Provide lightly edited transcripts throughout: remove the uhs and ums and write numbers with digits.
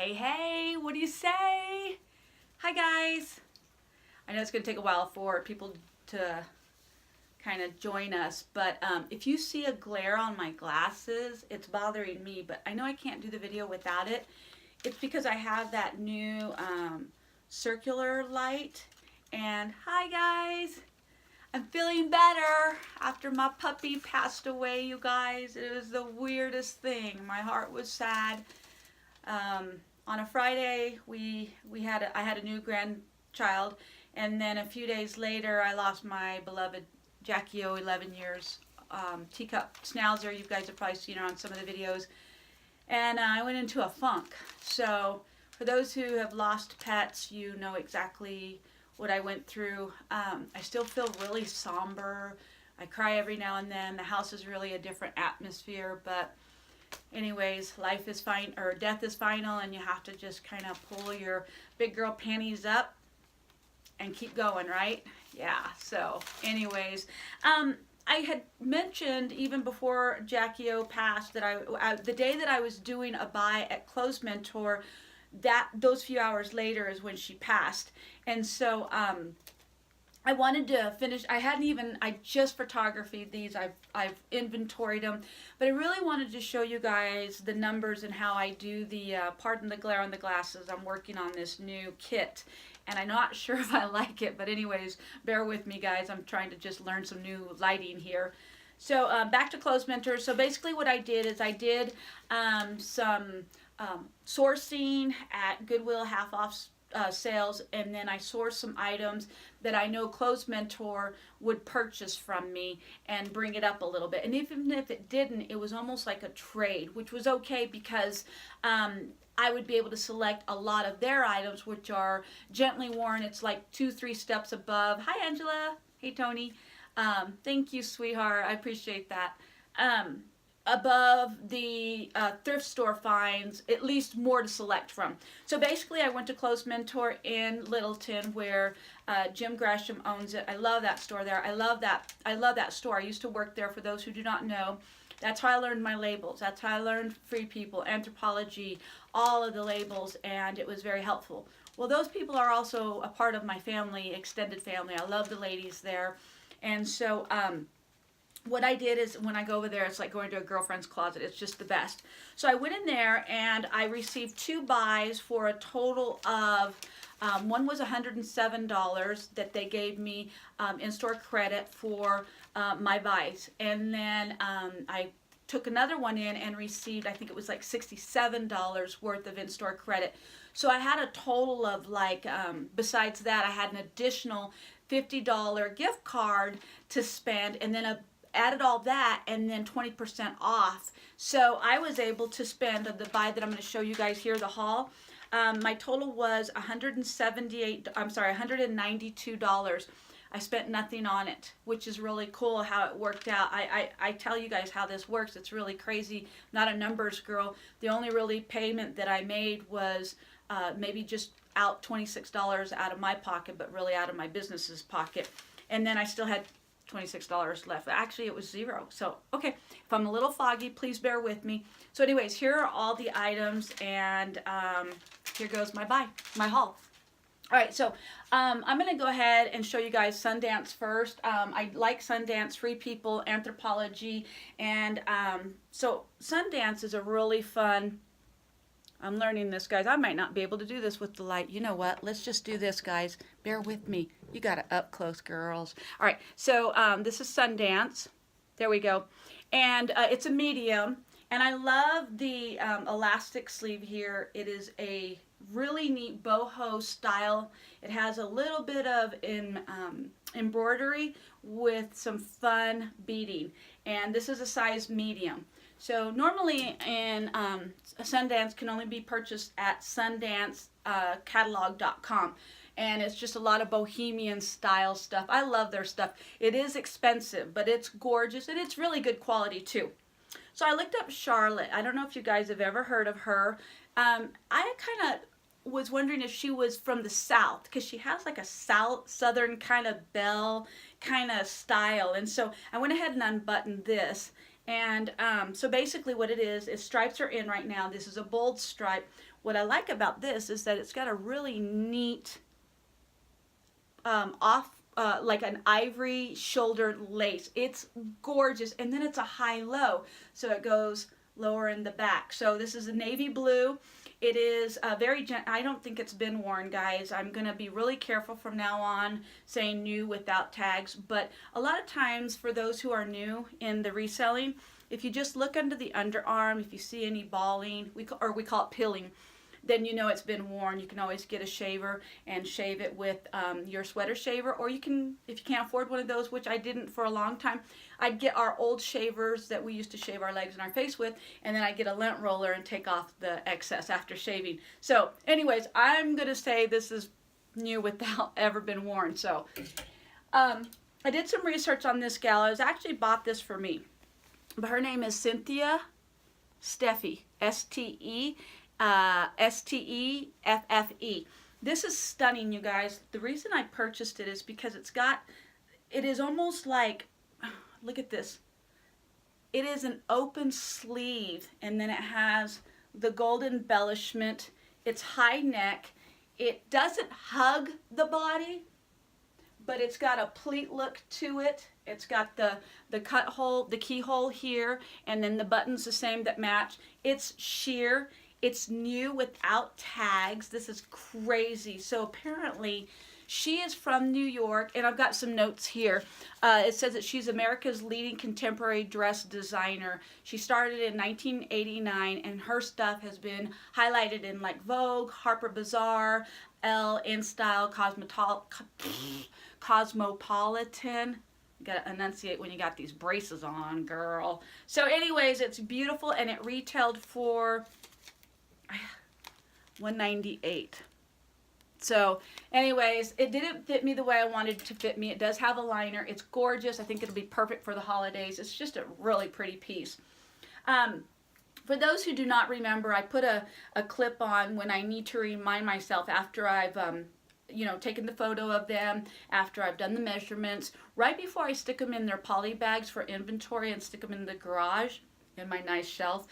Hey, hey, what do you say? Hi, guys. I know it's going to take a while for people to kind of join us, but if you see a glare on my glasses, it's bothering me, but I know I can't do the video without it. It's because I have that new circular light, and hi, guys. I'm feeling better after my puppy passed away, you guys. It was the weirdest thing. My heart was sad. On a Friday, I had a new grandchild, and then a few days later, I lost my beloved Jackie O, 11 years, teacup schnauzer. You guys have probably seen her on some of the videos. And I went into a funk. So for those who have lost pets, you know exactly what I went through. I still feel really somber. I cry every now and then. The house is really a different atmosphere, but anyways, life is fine, or death is final, and you have to just kind of pull your big girl panties up and keep going, right? Yeah. So anyways, I had mentioned even before Jackie O passed that the day that I was doing a buy at Clothes Mentor, those few hours later is when she passed. And so I wanted to finish. I just photographed these. I've inventoried them, but I really wanted to show you guys the numbers and how I do the pardon the glare on the glasses. I'm working on this new kit, and I'm not sure if I like it, but anyways, bear with me, guys. I'm trying to just learn some new lighting here. So back to Clothes Mentor. So basically what I did is I did some sourcing at Goodwill half off sales, and then I sourced some items that I know Clothes Mentor would purchase from me and bring it up a little bit. And even if it didn't, it was almost like a trade, which was okay because I would be able to select a lot of their items, which are gently worn. It's like 2-3 steps above. Hi, Angela. Hey, Tony. Thank you, sweetheart. I appreciate that. Above the thrift store finds, at least more to select from. So basically I went to Clothes Mentor in Littleton, where Jim Gresham owns it. I love that store there. I love that store. I used to work there. For those who do not know, that's how I learned my labels. That's how I learned Free People, Anthropology, all of the labels, and it was very helpful. Well, those people are also a part of my family, extended family. I love the ladies there. And so what I did is when I go over there, it's like going to a girlfriend's closet. It's just the best. So I went in there and I received 2 buys for a total of, one was $107 that they gave me in-store credit for my buys. And then I took another one in and received, I think it was like $67 worth of in-store credit. So I had a total of like, besides that, I had an additional $50 gift card to spend, and then added all that and then 20% off. So I was able to spend the buy that I'm going to show you guys here, the haul. My total was $192. I spent nothing on it, which is really cool how it worked out. I tell you guys how this works. It's really crazy. Not a numbers girl. The only really payment that I made was maybe just out $26 out of my pocket, but really out of my business's pocket. And then I still had $26 left. Actually, it was 0. So, okay, if I'm a little foggy, please bear with me. So anyways, here are all the items, and here goes my haul. All right, so I'm going to go ahead and show you guys Sundance first. I like Sundance, Free People, Anthropology, and so Sundance is a really fun. I'm learning this, guys. I might not be able to do this with the light. You know what? Let's just do this, guys. Bear with me. You got it up close, girls. All right, so this is Sundance. There we go. And it's a medium. And I love the elastic sleeve here. It is a really neat boho style. It has a little bit of embroidery with some fun beading. And this is a size medium. So normally in Sundance can only be purchased at sundancecatalog.com. And it's just a lot of bohemian style stuff. I love their stuff. It is expensive, but it's gorgeous, and it's really good quality too. So I looked up Charlotte. I don't know if you guys have ever heard of her. I kind of was wondering if she was from the South, because she has like a southern kind of belle kind of style. And so I went ahead and unbuttoned this. And so basically what it is stripes are in right now. This is a bold stripe. What I like about this is that it's got a really neat like an ivory shouldered lace. It's gorgeous. And then it's a high-low, so it goes lower in the back. So this is a navy blue. It is very I don't think it's been worn, guys. I'm going to be really careful from now on saying new without tags. But a lot of times for those who are new in the reselling, if you just look under the underarm, if you see any balling, we call it pilling, then you know it's been worn. You can always get a shaver and shave it with your sweater shaver, or you can, if you can't afford one of those, which I didn't for a long time, I'd get our old shavers that we used to shave our legs and our face with, and then I'd get a lint roller and take off the excess after shaving. So anyways, I'm going to say this is new without ever been worn. So I did some research on this gal. I was actually bought this for me. But her name is Cynthia Steffe, S-T-E. S-T-E-F-F-E. This is stunning, you guys. The reason I purchased it is because it is almost like, look at this. It is an open sleeve, and then it has the gold embellishment. It's high neck. It doesn't hug the body, but it's got a pleat look to it. It's got the cut hole, the keyhole here, and then the buttons the same that match. It's sheer. It's new without tags. This is crazy. So apparently she is from New York, and I've got some notes here. It says that she's America's leading contemporary dress designer. She started in 1989, and her stuff has been highlighted in like Vogue, Harper Bazaar, Elle, InStyle, Cosmopolitan. You gotta enunciate when you got these braces on, girl. So anyways, it's beautiful, and it retailed for $198. So anyways, it didn't fit me the way I wanted it to fit me. It does have a liner. It's gorgeous. I think it'll be perfect for the holidays. It's just a really pretty piece. For those who do not remember, I put a clip on when I need to remind myself after I've taken the photo of them, after I've done the measurements, right before I stick them in their poly bags for inventory and stick them in the garage in my nice shelf.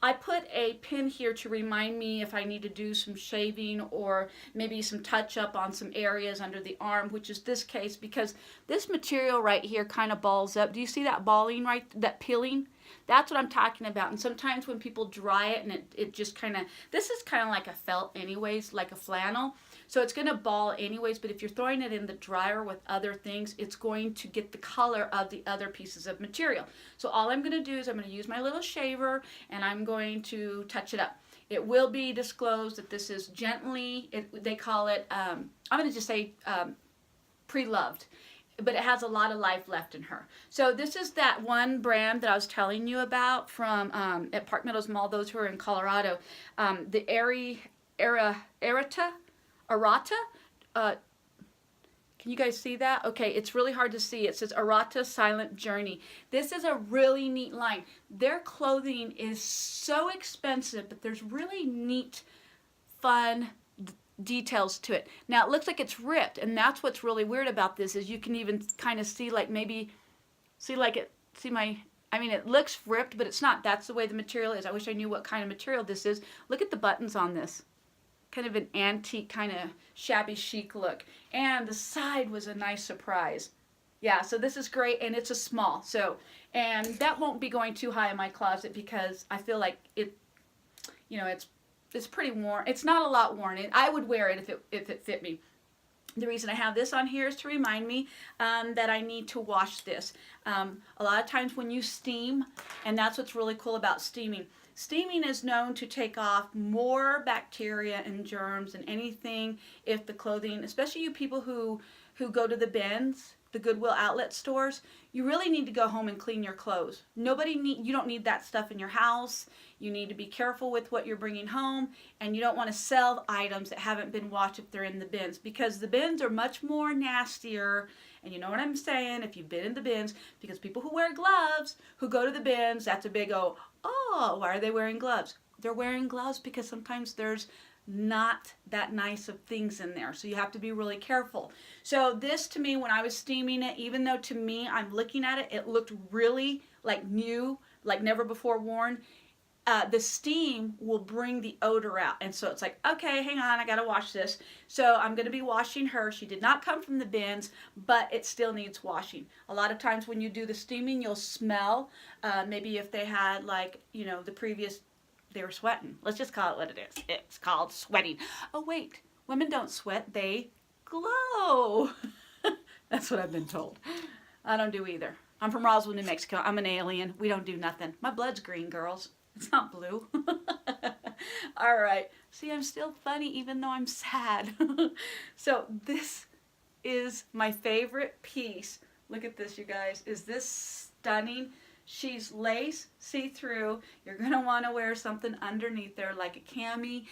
I put a pin here to remind me if I need to do some shaving or maybe some touch up on some areas under the arm, which is this case, because this material right here kind of balls up. Do you see that balling right, that peeling? That's what I'm talking about. And sometimes when people dry it and it just kind of, this is kind of like a felt anyways, like a flannel. So it's going to ball anyways, but if you're throwing it in the dryer with other things, it's going to get the color of the other pieces of material. So all I'm going to do is I'm going to use my little shaver and I'm going to touch it up. It will be disclosed that this is gently, they call it, I'm going to just say pre-loved. But it has a lot of life left in her. So this is that one brand that I was telling you about from at Park Meadows Mall, those who are in Colorado. The Arata. Can you guys see that? Okay, it's really hard to see. It says Arata Silent Journey. This is a really neat line. Their clothing is so expensive, but there's really neat, fun details to it. Now it looks like it's ripped, and that's what's really weird about this, is you can even kind of see like maybe it looks ripped, but it's not. That's the way the material is. I wish I knew what kind of material this is. Look at the buttons on this. Kind of an antique, kind of shabby chic look. And the side was a nice surprise. Yeah, so this is great, and it's a small. So, and that won't be going too high in my closet because I feel like it, it's pretty worn. It's not a lot worn. I would wear it if it fit me. The reason I have this on here is to remind me that I need to wash this. A lot of times when you steam, and that's what's really cool about steaming. Steaming is known to take off more bacteria and germs than anything if the clothing, especially you people who go to the bins, the Goodwill outlet stores, you really need to go home and clean your clothes. You don't need that stuff in your house. You need to be careful with what you're bringing home, and you don't want to sell items that haven't been washed if they're in the bins, because the bins are much more nastier. And you know what I'm saying, if you've been in the bins, because people who wear gloves, who go to the bins, that's a big oh, why are they wearing gloves? They're wearing gloves because sometimes there's not that nice of things in there. So you have to be really careful. So this, to me, when I was steaming it, even though to me, I'm looking at it, it looked really like new, like never before worn, the steam will bring the odor out. And so it's like, okay, hang on, I gotta wash this. So I'm gonna be washing her. She did not come from the bins, but it still needs washing. A lot of times when you do the steaming, you'll smell, maybe if they had like, you know, the previous, they were sweating. Let's just call it what it is. It's called sweating. Oh wait, women don't sweat, they glow. That's what I've been told. I don't do either. I'm from Roswell, New Mexico. I'm an alien. We don't do nothing. My blood's green, girls. It's not blue. All right. See, I'm still funny even though I'm sad. So this is my favorite piece. Look at this, you guys. Is this stunning? She's lace, see-through. You're going to want to wear something underneath there like a cami.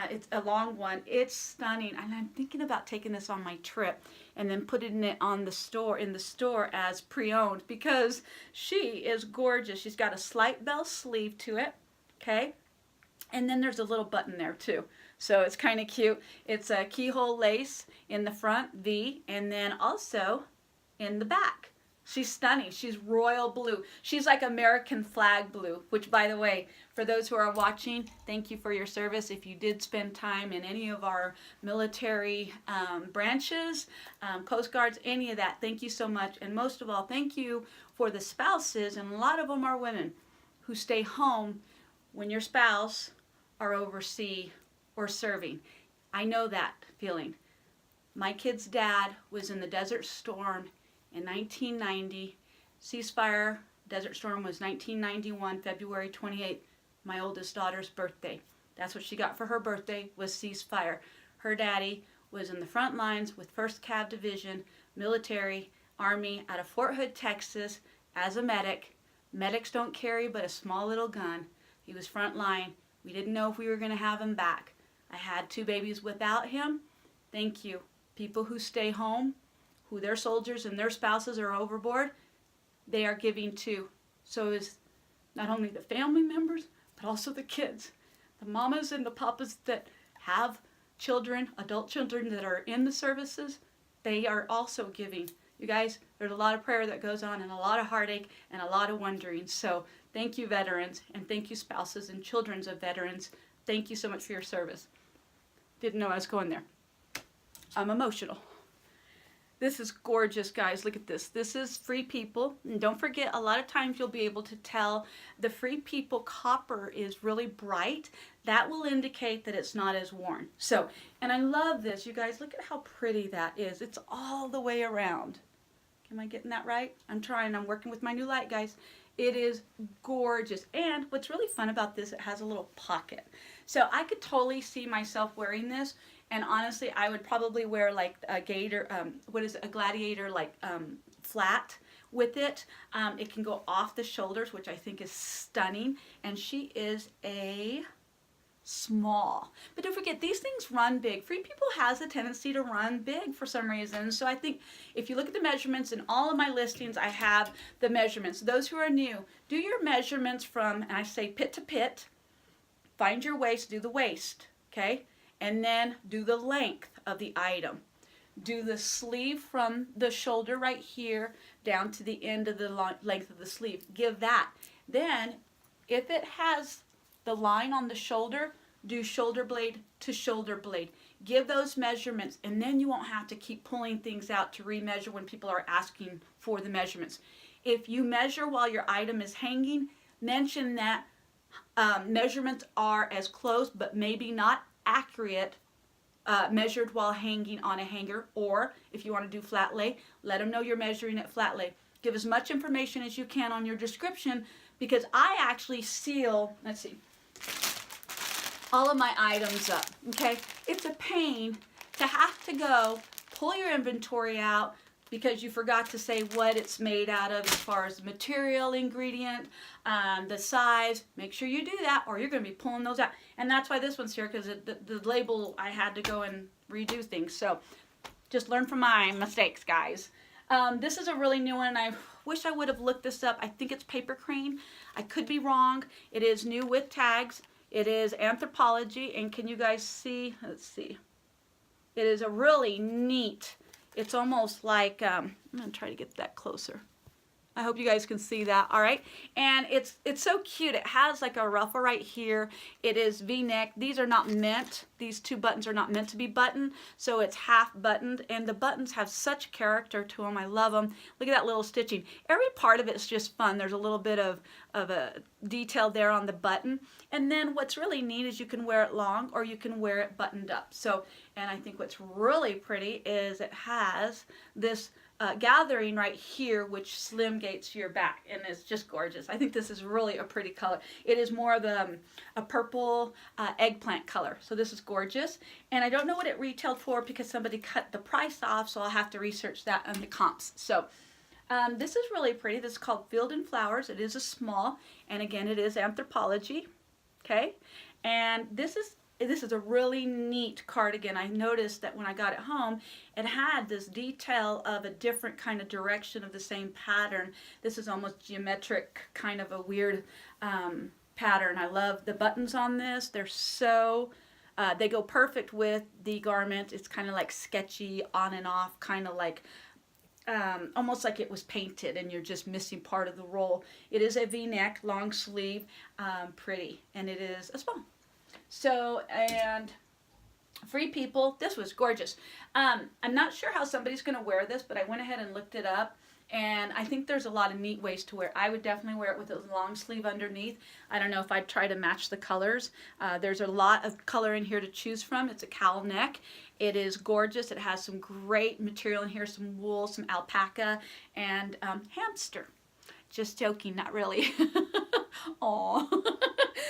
It's a long one. It's stunning. And I'm thinking about taking this on my trip and then putting it on the store, in the store as pre-owned, because she is gorgeous. She's got a slight bell sleeve to it, okay? And then there's a little button there too. So it's kind of cute. It's a keyhole lace in the front, V, and then also in the back. She's stunning. She's royal blue. She's like American flag blue, which, by the way, for those who are watching, thank you for your service. If you did spend time in any of our military branches, Coast Guards, any of that, thank you so much. And most of all, thank you for the spouses, and a lot of them are women, who stay home when your spouse are overseas or serving. I know that feeling. My kid's dad was in the Desert Storm in 1990. Ceasefire, Desert Storm was 1991, February 28th, my oldest daughter's birthday. That's what she got for her birthday, was ceasefire. Her daddy was in the front lines with 1st Cav Division, military, Army, out of Fort Hood, Texas, as a medic. Medics don't carry but a small little gun. He was front line. We didn't know if we were going to have him back. I had 2 babies without him. Thank you. People who stay home, who their soldiers and their spouses are overboard, they are giving too. So is not only the family members, but also the kids. The mamas and the papas that have children, adult children that are in the services, they are also giving. You guys, there's a lot of prayer that goes on and a lot of heartache and a lot of wondering. So thank you, veterans, and thank you, spouses and children of veterans. Thank you so much for your service. Didn't know I was going there. I'm emotional. This is gorgeous, guys. Look at this. This is Free People. And don't forget, a lot of times you'll be able to tell the Free People copper is really bright. That will indicate that it's not as worn. So, and I love this. You guys, look at how pretty that is. It's all the way around. Am I getting that right? I'm trying. I'm working with my new light, guys. It is gorgeous. And what's really fun about this, it has a little pocket. So I could totally see myself wearing this. And honestly, I would probably wear like a gator, a gladiator, like flat with it. It can go off the shoulders, which I think is stunning. And she is a small. But don't forget, these things run big. Free People has a tendency to run big for some reason. So I think if you look at the measurements in all of my listings, I have the measurements. Those who are new, do your measurements from, and I say pit to pit, find your waist, do the waist, okay? And then do the length of the item. Do the sleeve from the shoulder right here down to the end of the length of the sleeve. Give that. Then, if it has the line on the shoulder, do shoulder blade to shoulder blade. Give those measurements, and then you won't have to keep pulling things out to remeasure when people are asking for the measurements. If you measure while your item is hanging, mention that measurements are as close but maybe not accurate measured while hanging on a hanger, or if you want to do flat lay, let them know you're measuring it flat lay. Give as much information as you can on your description, because I actually seal, let's see, all of my items up, okay? It's a pain to have to go pull your inventory out because you forgot to say what it's made out of as far as the material, ingredient, the size. Make sure you do that, or you're going to be pulling those out. And that's why this one's here, because the label, I had to go and redo things. So just learn from my mistakes, guys. This is a really new one. I wish I would have looked this up. I think it's paper crane. I could be wrong. It is new with tags. It is Anthropology. And can you guys see? Let's see. It is a really neat, it's almost like, I'm going to try to get that closer. I hope you guys can see that. All right, and it's so cute. It has like a ruffle right here. It is V-neck. These are not meant, these two buttons are not meant to be buttoned, so it's half buttoned, and the buttons have such character to them. I love them. Look at that little stitching. Every part of it is just fun. There's a little bit of a detail there on the button, and then what's really neat is you can wear it long or you can wear it buttoned up. So, and I think what's really pretty is it has this gathering right here, which slim gates your back, and it's just gorgeous. I think this is really a pretty color. It is more of a purple eggplant color, so this is gorgeous. And I don't know what it retailed for because somebody cut the price off, so I'll have to research that on the comps. So this is really pretty. This is called Field and Flowers. It is a small, and again, it is Anthropologie. Okay, and this is a really neat cardigan. I noticed that when I got it home, it had this detail of a different kind of direction of the same pattern. This is almost geometric, kind of a weird pattern. I love the buttons on this. They're so, they go perfect with the garment. It's kind of like sketchy, on and off, kind of like, almost like it was painted and you're just missing part of the roll. It is a V-neck, long sleeve, pretty, and it is a small. So, and Free People, this was gorgeous. I'm not sure how somebody's going to wear this, but I went ahead and looked it up, and I think there's a lot of neat ways to wear it. I would definitely wear it with a long sleeve underneath. I don't know if I'd try to match the colors. There's a lot of color in here to choose from. It's a cowl neck. It is gorgeous. It has some great material in here, some wool, some alpaca, and hamster. Just joking, not really. Aw.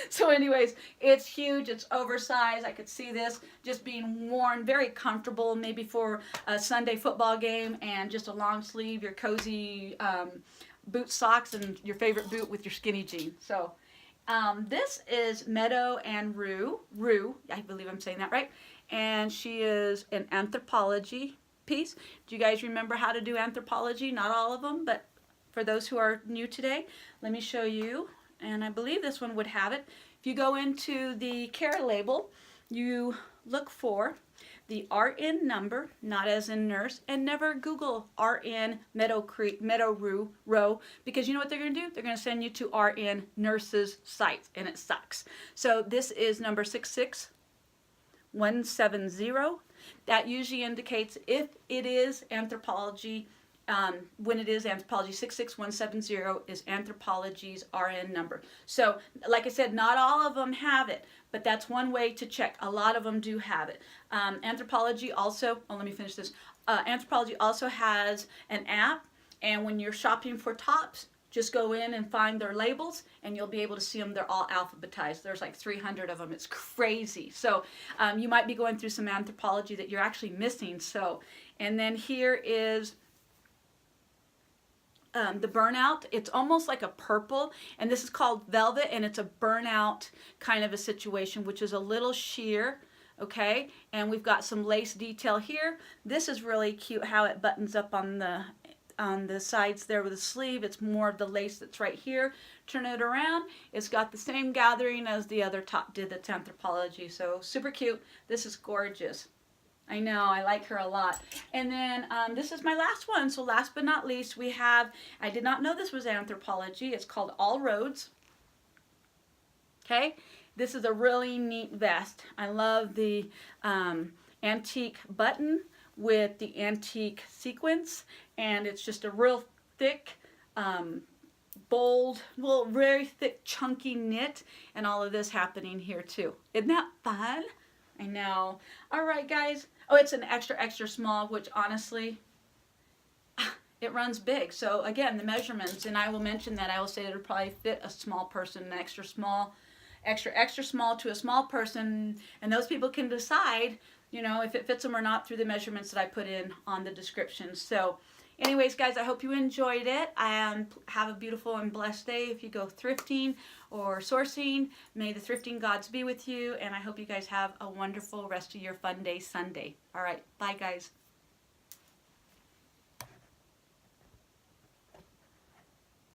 So anyways, it's huge, it's oversized. I could see this just being worn very comfortable, maybe for a Sunday football game, and just a long sleeve, your cozy boot socks, and your favorite boot with your skinny jeans. So this is Meadow and Rue, I believe I'm saying that right, and she is an Anthropologie piece. Do you guys remember how to do Anthropologie? Not all of them, but for those who are new today, let me show you. And I believe this one would have it. If you go into the care label, you look for the RN number, not as in nurse, and never Google RN Meadow Row, because you know what they're going to do? They're going to send you to RN nurses site, and it sucks. So this is number 66170. That usually indicates if it is Anthropologie. When it is Anthropologie, 66170 is Anthropologie's RN number. So, like I said, not all of them have it, but that's one way to check. A lot of them do have it. Anthropologie also, let me finish this. Anthropologie also has an app, and when you're shopping for tops, just go in and find their labels, and you'll be able to see them. They're all alphabetized. There's like 300 of them. It's crazy. So you might be going through some Anthropologie that you're actually missing. So, and then here is the burnout. It's almost like a purple, and this is called velvet, and it's a burnout kind of a situation, which is a little sheer, okay? And we've got some lace detail here. This is really cute how it buttons up on the sides there with the sleeve. It's more of the lace that's right here. Turn it around. It's got the same gathering as the other top did that's Anthropologie. So super cute. This is gorgeous. I know, I like her a lot. And then this is my last one. So last but not least, we have, I did not know this was Anthropologie. It's called All Roads. Okay, this is a really neat vest. I love the antique button with the antique sequins, and it's just a real thick, bold, well, very thick, chunky knit, and all of this happening here too. Isn't that fun? I know. All right, guys. Oh, it's an extra, extra small, which honestly, it runs big. So again, the measurements, and I will mention that, I will say that it'll probably fit a small person, an extra small, extra small to a small person, and those people can decide, you know, if it fits them or not through the measurements that I put in on the description. So anyways, guys, I hope you enjoyed it. Have a beautiful and blessed day if you go thrifting or sourcing. May the thrifting gods be with you, and I hope you guys have a wonderful rest of your fun day Sunday. All right, bye, guys.